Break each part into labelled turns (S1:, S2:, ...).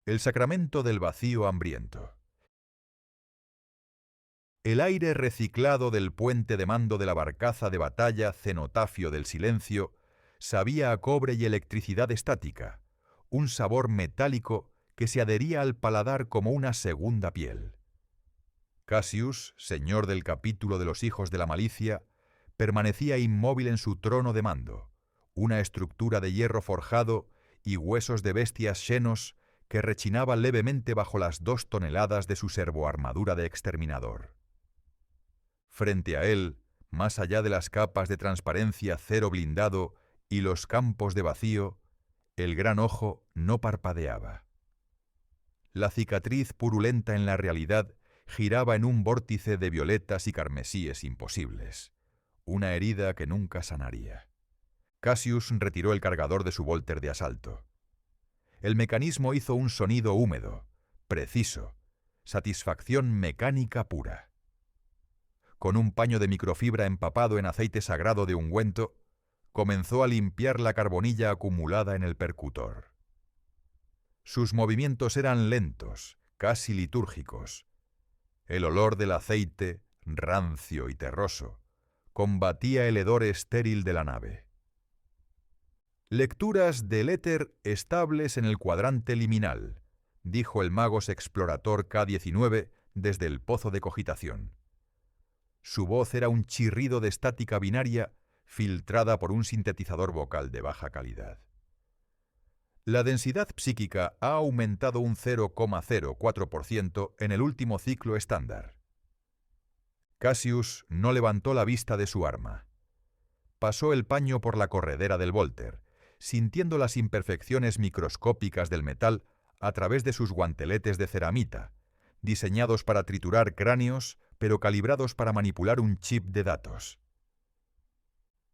S1: El sacramento del vacío hambriento. El aire reciclado del puente de mando de la barcaza de batalla cenotafio del silencio sabía a cobre y electricidad estática, un sabor metálico que se adhería al paladar como una segunda piel. Cassius, señor del capítulo de los hijos de la malicia, permanecía inmóvil en su trono de mando, una estructura de hierro forjado y huesos de bestias xenos que rechinaba levemente bajo las 2 toneladas de su servoarmadura de exterminador. Frente a él, más allá de las capas de transparencia cero blindado y los campos de vacío, el gran ojo no parpadeaba. La cicatriz purulenta en la realidad giraba en un vórtice de violetas y carmesíes imposibles, una herida que nunca sanaría. Cassius retiró el cargador de su volter de asalto. El mecanismo hizo un sonido húmedo, preciso, satisfacción mecánica pura. Con un paño de microfibra empapado en aceite sagrado de ungüento, comenzó a limpiar la carbonilla acumulada en el percutor. Sus movimientos eran lentos, casi litúrgicos. El olor del aceite, rancio y terroso, combatía el hedor estéril de la nave. «Lecturas del éter estables en el cuadrante liminal», dijo el Magos Explorator K-19 desde el pozo de cogitación. Su voz era un chirrido de estática binaria filtrada por un sintetizador vocal de baja calidad. La densidad psíquica ha aumentado un 0,04% en el último ciclo estándar. Cassius no levantó la vista de su arma. Pasó el paño por la corredera del volter, sintiendo las imperfecciones microscópicas del metal a través de sus guanteletes de ceramita, diseñados para triturar cráneos, pero calibrados para manipular un chip de datos.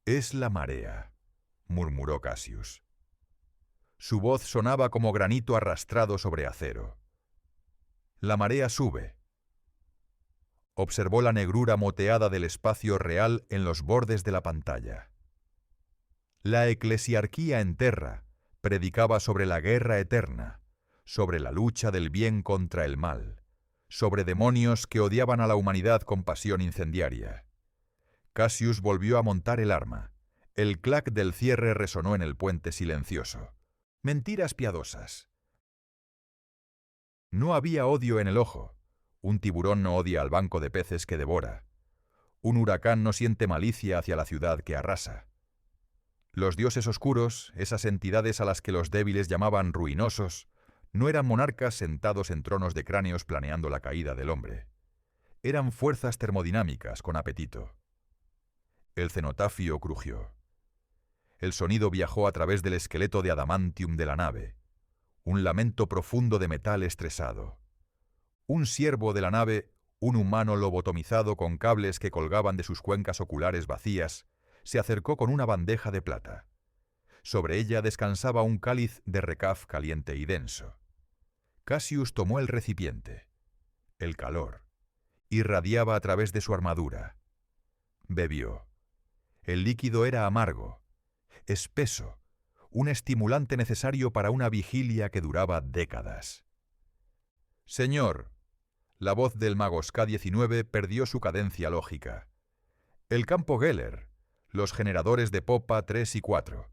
S1: «Es la marea», murmuró Cassius. Su voz sonaba como granito arrastrado sobre acero. «La marea sube». Observó la negrura moteada del espacio real en los bordes de la pantalla. La eclesiarquía en Terra predicaba sobre la guerra eterna, sobre la lucha del bien contra el mal, sobre demonios que odiaban a la humanidad con pasión incendiaria. Cassius volvió a montar el arma. El clac del cierre resonó en el puente silencioso. Mentiras piadosas. No había odio en el ojo. Un tiburón no odia al banco de peces que devora. Un huracán no siente malicia hacia la ciudad que arrasa. Los dioses oscuros, esas entidades a las que los débiles llamaban ruinosos, no eran monarcas sentados en tronos de cráneos planeando la caída del hombre. Eran fuerzas termodinámicas con apetito. El cenotafio crujió. El sonido viajó a través del esqueleto de adamantium de la nave, un lamento profundo de metal estresado. Un siervo de la nave, un humano lobotomizado con cables que colgaban de sus cuencas oculares vacías, se acercó con una bandeja de plata. Sobre ella descansaba un cáliz de recaf caliente y denso. Cassius tomó el recipiente. El calor irradiaba a través de su armadura. Bebió. El líquido era amargo, espeso, un estimulante necesario para una vigilia que duraba décadas. «Señor», la voz del Magos K-19 perdió su cadencia lógica. «El campo Geller, los generadores de popa 3 y 4».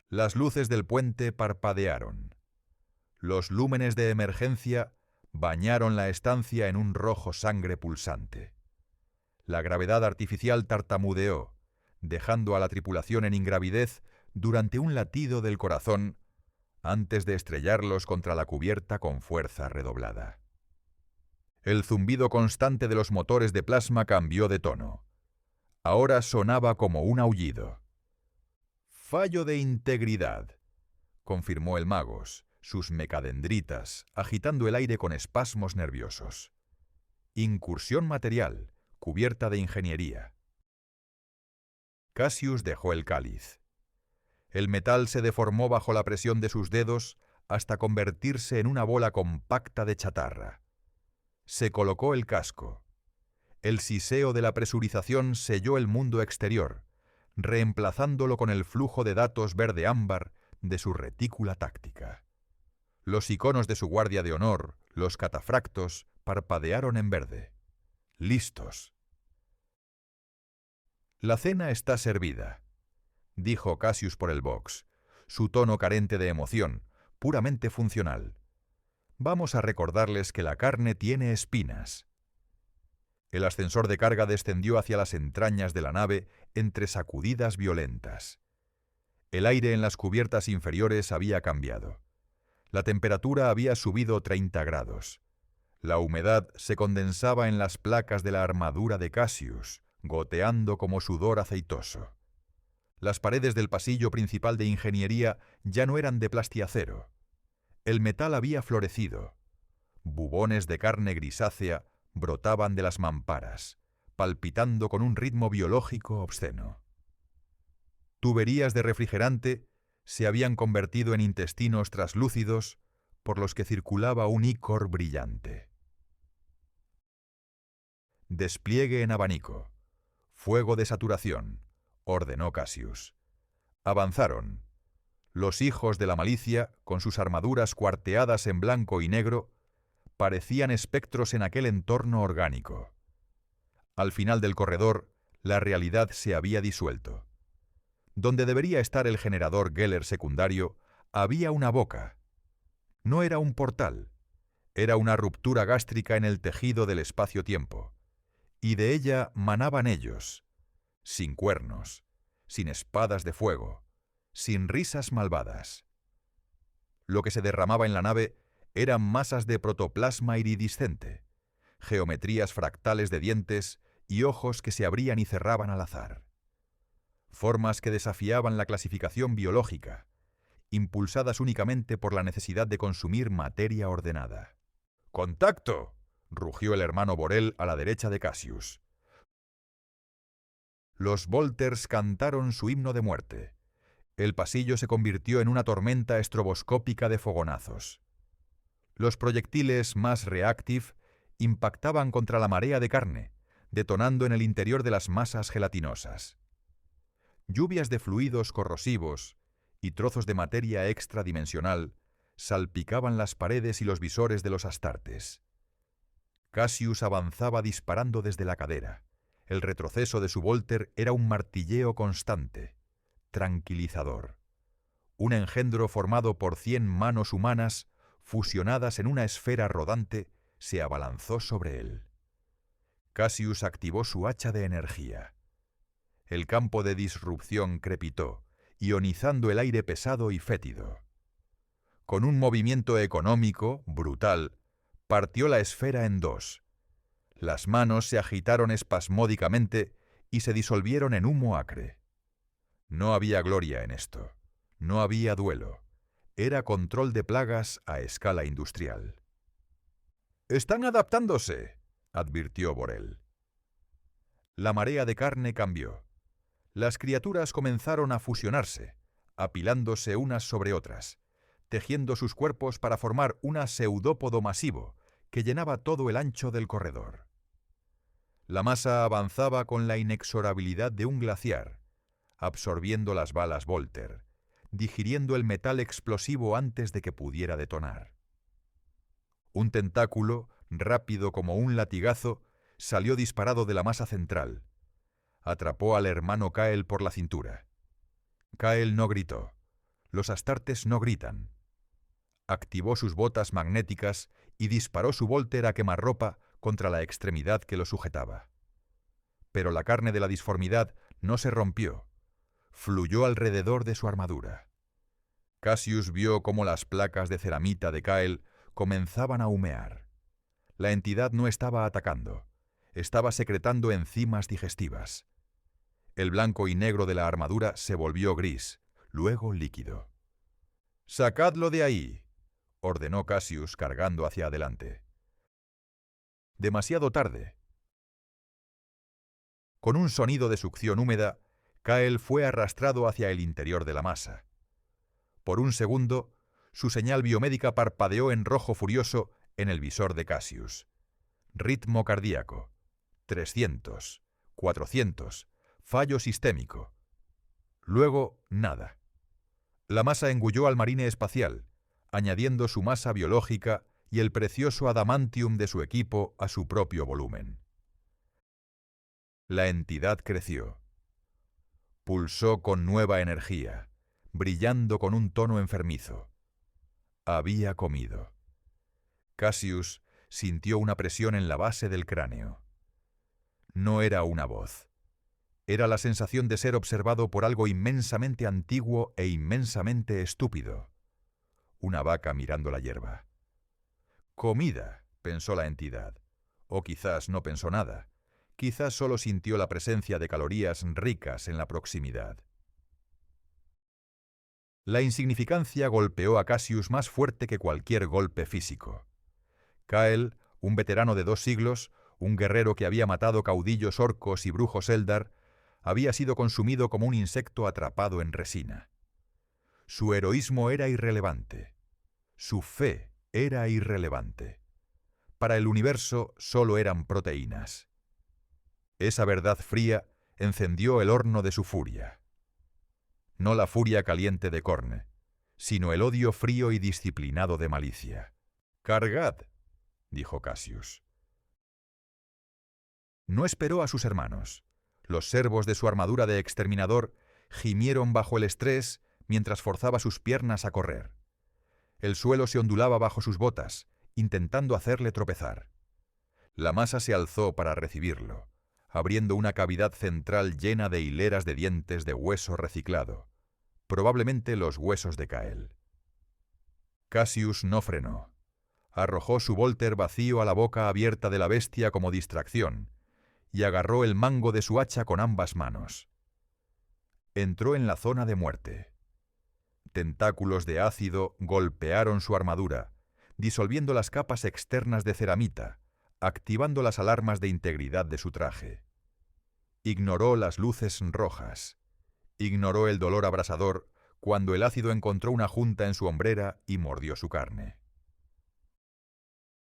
S1: Las luces del puente parpadearon. Los lúmenes de emergencia bañaron la estancia en un rojo sangre pulsante. La gravedad artificial tartamudeó, dejando a la tripulación en ingravidez durante un latido del corazón antes de estrellarlos contra la cubierta con fuerza redoblada. El zumbido constante de los motores de plasma cambió de tono. Ahora sonaba como un aullido. «Fallo de integridad», confirmó el Magos, sus mecadendritas agitando el aire con espasmos nerviosos. «Incursión material, cubierta de ingeniería». Cassius dejó el cáliz. El metal se deformó bajo la presión de sus dedos hasta convertirse en una bola compacta de chatarra. Se colocó el casco. El siseo de la presurización selló el mundo exterior, reemplazándolo con el flujo de datos verde ámbar de su retícula táctica. Los iconos de su guardia de honor, los catafractos, parpadearon en verde. ¡Listos! «La cena está servida», dijo Cassius por el box, su tono carente de emoción, puramente funcional. «Vamos a recordarles que la carne tiene espinas». El ascensor de carga descendió hacia las entrañas de la nave entre sacudidas violentas. El aire en las cubiertas inferiores había cambiado. La temperatura había subido 30 grados. La humedad se condensaba en las placas de la armadura de Cassius, goteando como sudor aceitoso. Las paredes del pasillo principal de ingeniería ya no eran de plastiacero. El metal había florecido. Bubones de carne grisácea brotaban de las mamparas, palpitando con un ritmo biológico obsceno. Tuberías de refrigerante se habían convertido en intestinos traslúcidos por los que circulaba un ícor brillante. «Despliegue en abanico. Fuego de saturación», ordenó Cassius. Avanzaron. Los hijos de la malicia, con sus armaduras cuarteadas en blanco y negro, parecían espectros en aquel entorno orgánico. Al final del corredor, la realidad se había disuelto. Donde debería estar el generador Geller secundario, había una boca. No era un portal, era una ruptura gástrica en el tejido del espacio-tiempo, y de ella manaban ellos, sin cuernos, sin espadas de fuego, sin risas malvadas. Lo que se derramaba en la nave eran masas de protoplasma iridiscente, geometrías fractales de dientes y ojos que se abrían y cerraban al azar. Formas que desafiaban la clasificación biológica, impulsadas únicamente por la necesidad de consumir materia ordenada. «¡Contacto!», rugió el hermano Borel a la derecha de Cassius. Los Volters cantaron su himno de muerte. El pasillo se convirtió en una tormenta estroboscópica de fogonazos. Los proyectiles más reactive impactaban contra la marea de carne, detonando en el interior de las masas gelatinosas. Lluvias de fluidos corrosivos y trozos de materia extradimensional salpicaban las paredes y los visores de los astartes. Cassius avanzaba disparando desde la cadera. El retroceso de su Volter era un martilleo constante, tranquilizador. Un engendro formado por 100 manos humanas, fusionadas en una esfera rodante, se abalanzó sobre él. Cassius activó su hacha de energía. El campo de disrupción crepitó, ionizando el aire pesado y fétido. Con un movimiento económico, brutal, partió la esfera en dos. Las manos se agitaron espasmódicamente y se disolvieron en humo acre. No había gloria en esto. No había duelo. Era control de plagas a escala industrial. «Están adaptándose», advirtió Borel. La marea de carne cambió. Las criaturas comenzaron a fusionarse, apilándose unas sobre otras, tejiendo sus cuerpos para formar un pseudópodo masivo que llenaba todo el ancho del corredor. La masa avanzaba con la inexorabilidad de un glaciar, absorbiendo las balas Volter, digiriendo el metal explosivo antes de que pudiera detonar. Un tentáculo, rápido como un latigazo, salió disparado de la masa central. Atrapó al hermano Kael por la cintura. Kael no gritó. Los astartes no gritan. Activó sus botas magnéticas y disparó su Volter a quemarropa contra la extremidad que lo sujetaba. Pero la carne de la disformidad no se rompió. Fluyó alrededor de su armadura. Cassius vio cómo las placas de ceramita de Kael comenzaban a humear. La entidad no estaba atacando. Estaba secretando enzimas digestivas. El blanco y negro de la armadura se volvió gris, luego líquido. «¡Sacadlo de ahí!», ordenó Cassius cargando hacia adelante. Demasiado tarde. Con un sonido de succión húmeda, Kael fue arrastrado hacia el interior de la masa. Por un segundo, su señal biomédica parpadeó en rojo furioso en el visor de Cassius. Ritmo cardíaco. 300. 400. Fallo sistémico. Luego, nada. La masa engulló al marine espacial, añadiendo su masa biológica y el precioso adamantium de su equipo a su propio volumen. La entidad creció. Pulsó con nueva energía, brillando con un tono enfermizo. Había comido. Cassius sintió una presión en la base del cráneo. No era una voz. Era la sensación de ser observado por algo inmensamente antiguo e inmensamente estúpido. Una vaca mirando la hierba. Comida, pensó la entidad. O quizás no pensó nada. Quizás solo sintió la presencia de calorías ricas en la proximidad. La insignificancia golpeó a Cassius más fuerte que cualquier golpe físico. Kael, un veterano de 2 siglos, un guerrero que había matado caudillos orcos y brujos Eldar, había sido consumido como un insecto atrapado en resina. Su heroísmo era irrelevante. Su fe era irrelevante. Para el universo solo eran proteínas. Esa verdad fría encendió el horno de su furia. No la furia caliente de Khorne, sino el odio frío y disciplinado de Malicia. «Cargad», dijo Cassius. No esperó a sus hermanos. Los servos de su armadura de exterminador gimieron bajo el estrés mientras forzaba sus piernas a correr. El suelo se ondulaba bajo sus botas, intentando hacerle tropezar. La masa se alzó para recibirlo, abriendo una cavidad central llena de hileras de dientes de hueso reciclado, probablemente los huesos de Kael. Cassius no frenó. Arrojó su volter vacío a la boca abierta de la bestia como distracción y agarró el mango de su hacha con ambas manos. Entró en la zona de muerte. Tentáculos de ácido golpearon su armadura, disolviendo las capas externas de ceramita, activando las alarmas de integridad de su traje. Ignoró las luces rojas. Ignoró el dolor abrasador cuando el ácido encontró una junta en su hombrera y mordió su carne.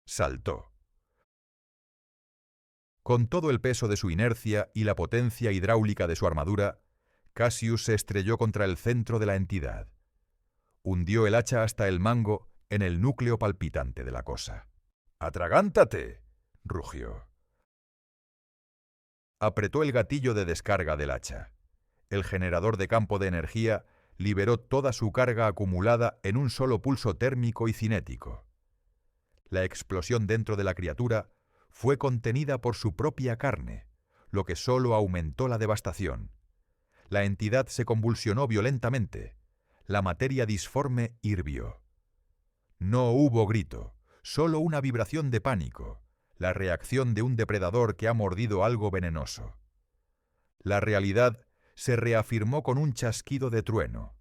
S1: Saltó. Con todo el peso de su inercia y la potencia hidráulica de su armadura, Cassius se estrelló contra el centro de la entidad. Hundió el hacha hasta el mango en el núcleo palpitante de la cosa. «¡Atragántate!», rugió. Apretó el gatillo de descarga del hacha. El generador de campo de energía liberó toda su carga acumulada en un solo pulso térmico y cinético. La explosión dentro de la criatura fue contenida por su propia carne, lo que solo aumentó la devastación. La entidad se convulsionó violentamente. La materia disforme hirvió. No hubo grito, solo una vibración de pánico, la reacción de un depredador que ha mordido algo venenoso. La realidad se reafirmó con un chasquido de trueno.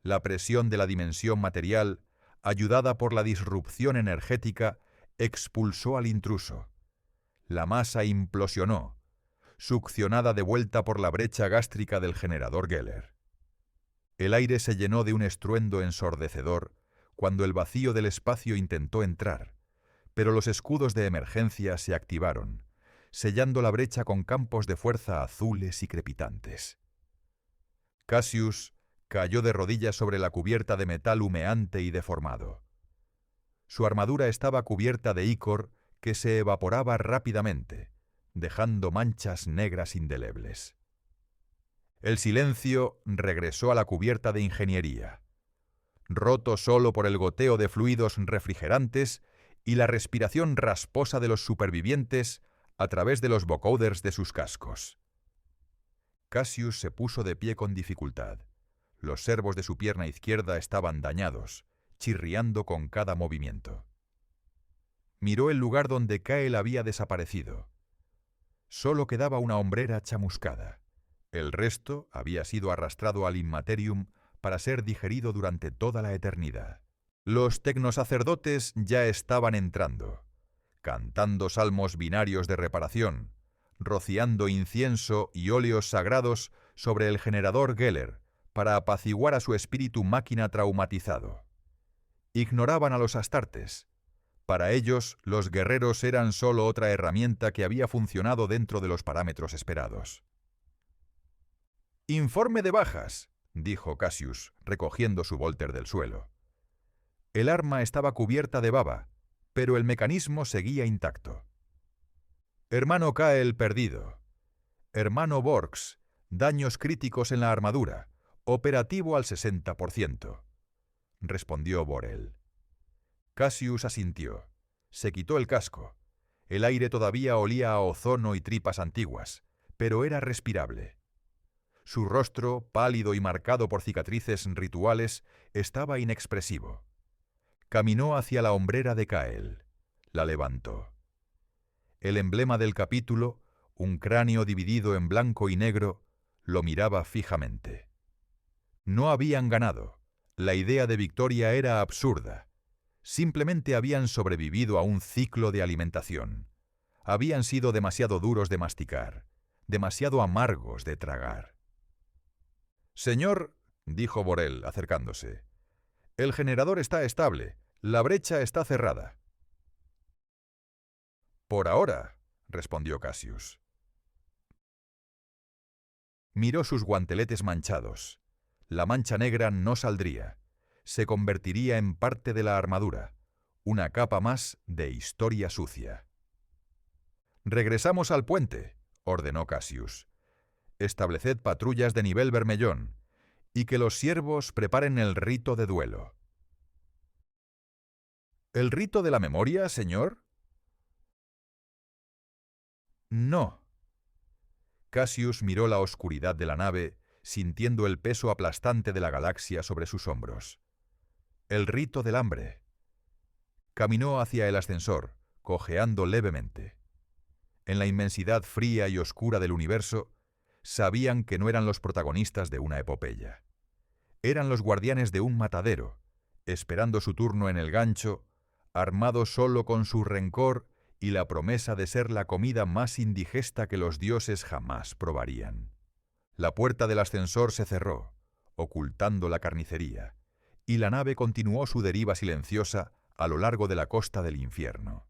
S1: La presión de la dimensión material, ayudada por la disrupción energética, expulsó al intruso. La masa implosionó, succionada de vuelta por la brecha gástrica del generador Geller. El aire se llenó de un estruendo ensordecedor cuando el vacío del espacio intentó entrar, pero los escudos de emergencia se activaron, sellando la brecha con campos de fuerza azules y crepitantes. Cassius cayó de rodillas sobre la cubierta de metal humeante y deformado. Su armadura estaba cubierta de ícor que se evaporaba rápidamente, dejando manchas negras indelebles. El silencio regresó a la cubierta de ingeniería, roto solo por el goteo de fluidos refrigerantes y la respiración rasposa de los supervivientes a través de los vocoders de sus cascos. Cassius se puso de pie con dificultad. Los servos de su pierna izquierda estaban dañados, chirriando con cada movimiento. Miró el lugar donde Kael había desaparecido. Solo quedaba una hombrera chamuscada. El resto había sido arrastrado al Immaterium para ser digerido durante toda la eternidad. Los tecnosacerdotes ya estaban entrando, cantando salmos binarios de reparación, rociando incienso y óleos sagrados sobre el generador Geller para apaciguar a su espíritu máquina traumatizado. Ignoraban a los astartes. Para ellos, los guerreros eran solo otra herramienta que había funcionado dentro de los parámetros esperados. «Informe de bajas», dijo Cassius, recogiendo su volter del suelo. El arma estaba cubierta de baba, pero el mecanismo seguía intacto. Hermano Kael perdido. Hermano Borgs, daños críticos en la armadura, operativo al 60%, respondió Borel. Cassius asintió. Se quitó el casco. El aire todavía olía a ozono y tripas antiguas, pero era respirable. Su rostro, pálido y marcado por cicatrices rituales, estaba inexpresivo. Caminó hacia la hombrera de Kael. La levantó. El emblema del capítulo, un cráneo dividido en blanco y negro, lo miraba fijamente. No habían ganado. La idea de victoria era absurda. Simplemente habían sobrevivido a un ciclo de alimentación. Habían sido demasiado duros de masticar, demasiado amargos de tragar. «Señor», dijo Borel, acercándose, «el generador está estable, la brecha está cerrada». «Por ahora», respondió Cassius. Miró sus guanteletes manchados. La mancha negra no saldría. Se convertiría en parte de la armadura, una capa más de historia sucia. «Regresamos al puente», ordenó Cassius. «Estableced patrullas de nivel vermellón, y que los siervos preparen el rito de duelo». «¿El rito de la memoria, señor?» «No». Cassius miró la oscuridad de la nave, sintiendo el peso aplastante de la galaxia sobre sus hombros. «El rito del hambre». Caminó hacia el ascensor, cojeando levemente. En la inmensidad fría y oscura del universo, sabían que no eran los protagonistas de una epopeya. Eran los guardianes de un matadero, esperando su turno en el gancho, armados solo con su rencor y la promesa de ser la comida más indigesta que los dioses jamás probarían. La puerta del ascensor se cerró, ocultando la carnicería, y la nave continuó su deriva silenciosa a lo largo de la costa del infierno.